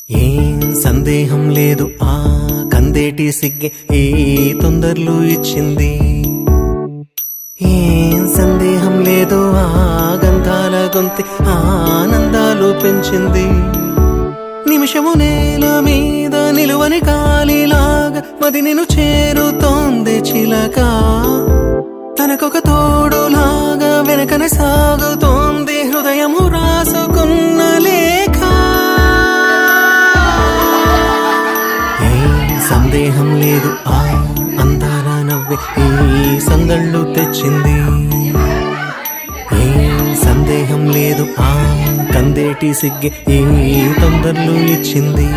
ఏం సందేహం లేదు ఆ కందేటి సిగ్గే ఈ తొందరలు ఇచ్చింది. ఏం సందేహం లేదు ఆ గంధాల గొంతి ఆనందాలు పెంచింది. నిమిషము నేల మీద నిలువని గాలిలాగా మది నిన్ను చేరుతోంది చిలక. తనకొక తోడులాగా వెనకన సాగుతోంది హృదయము రాసుకున్న లేఖ. సందేహం లేదు ఆ అందాల నవ్వే ఈ సందళ్ళు తెచ్చింది. ఏం సందేహం లేదు ఆ కందేటి సిగ్గే ఈ తొందరలు ఇచ్చింది.